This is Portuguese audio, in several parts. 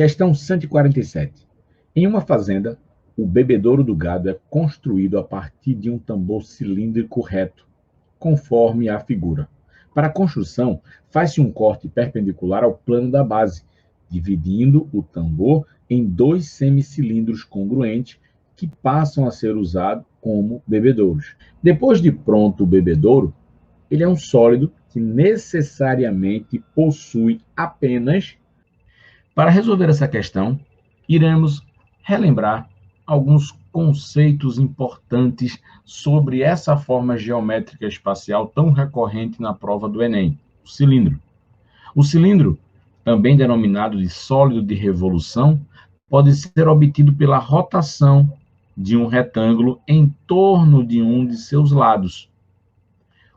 Questão 147. Em uma fazenda, o bebedouro do gado é construído a partir de um tambor cilíndrico reto, conforme a figura. Para a construção, faz-se um corte perpendicular ao plano da base, dividindo o tambor em dois semicilindros congruentes que passam a ser usados como bebedouros. Depois de pronto o bebedouro, ele é um sólido que necessariamente possui apenas. Para resolver essa questão, iremos relembrar alguns conceitos importantes sobre essa forma geométrica espacial tão recorrente na prova do Enem, o cilindro. O cilindro, também denominado de sólido de revolução, pode ser obtido pela rotação de um retângulo em torno de um de seus lados.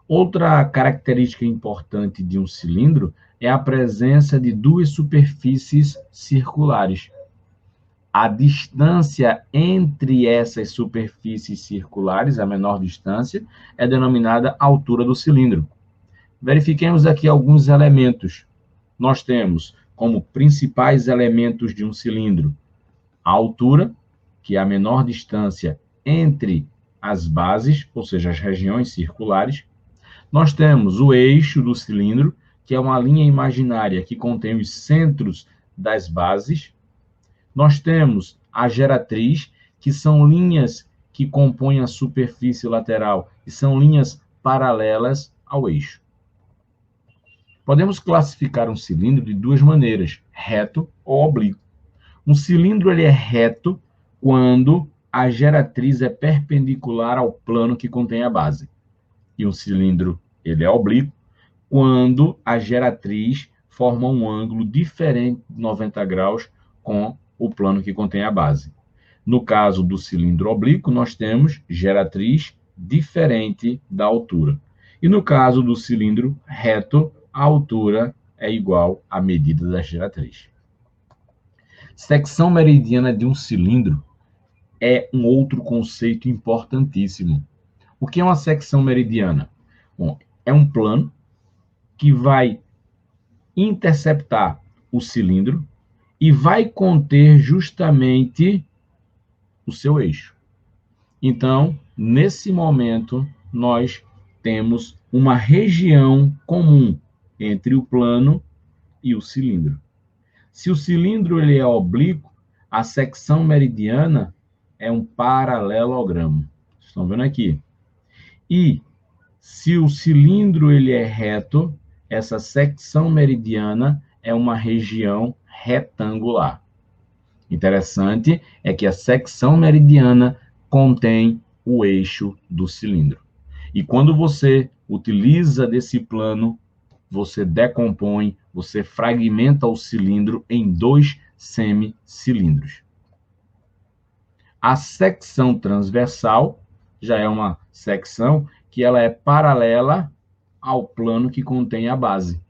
Outra característica importante de um cilindro é a presença de duas superfícies circulares. A distância entre essas superfícies circulares, a menor distância, é denominada altura do cilindro. Verifiquemos aqui alguns elementos. Nós temos como principais elementos de um cilindro a altura, que é a menor distância entre as bases, ou seja, as regiões circulares. Nós temos o eixo do cilindro, que é uma linha imaginária que contém os centros das bases. Nós temos a geratriz, que são linhas que compõem a superfície lateral e são linhas paralelas ao eixo. Podemos classificar um cilindro de duas maneiras, reto ou oblíquo. Um cilindro ele é reto quando a geratriz é perpendicular ao plano que contém a base. E um cilindro ele é oblíquo quando a geratriz forma um ângulo diferente de 90 graus com o plano que contém a base. No caso do cilindro oblíquo, nós temos geratriz diferente da altura. E no caso do cilindro reto, a altura é igual à medida da geratriz. Secção meridiana de um cilindro é um outro conceito importantíssimo. O que é uma secção meridiana? Bom, é um plano que vai interceptar o cilindro e vai conter justamente o seu eixo. Então, nesse momento, nós temos uma região comum entre o plano e o cilindro. Se o cilindro ele é oblíquo, a secção meridiana é um paralelogramo. Estão vendo aqui? E se o cilindro ele é reto, essa secção meridiana é uma região retangular. Interessante é que a secção meridiana contém o eixo do cilindro. E quando você utiliza desse plano, você decompõe, você fragmenta o cilindro em dois semicilindros. A secção transversal já é uma secção que ela é paralela ao plano que contém a base.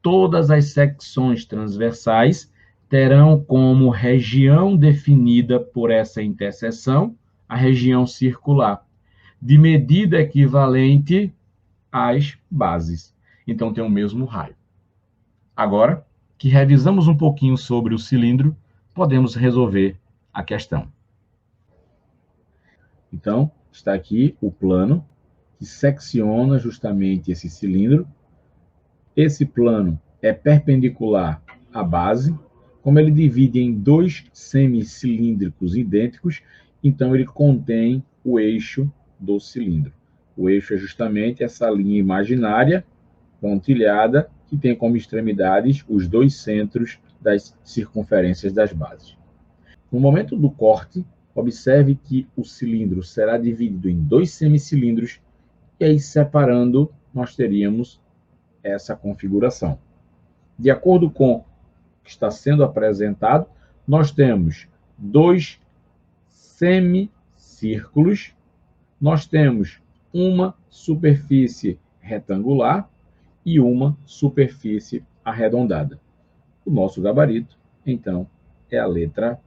Todas as secções transversais terão como região definida por essa interseção a região circular, de medida equivalente às bases. Então, tem o mesmo raio. Agora, que revisamos um pouquinho sobre o cilindro, podemos resolver a questão. Então, está aqui o plano que secciona justamente esse cilindro. Esse plano é perpendicular à base. Como ele divide em dois semicilíndricos idênticos, então ele contém o eixo do cilindro. O eixo é justamente essa linha imaginária pontilhada que tem como extremidades os dois centros das circunferências das bases. No momento do corte, observe que o cilindro será dividido em dois semicilindros e aí separando nós teríamos essa configuração. De acordo com o que está sendo apresentado, nós temos dois semicírculos, nós temos uma superfície retangular e uma superfície arredondada. O nosso gabarito, então, é a letra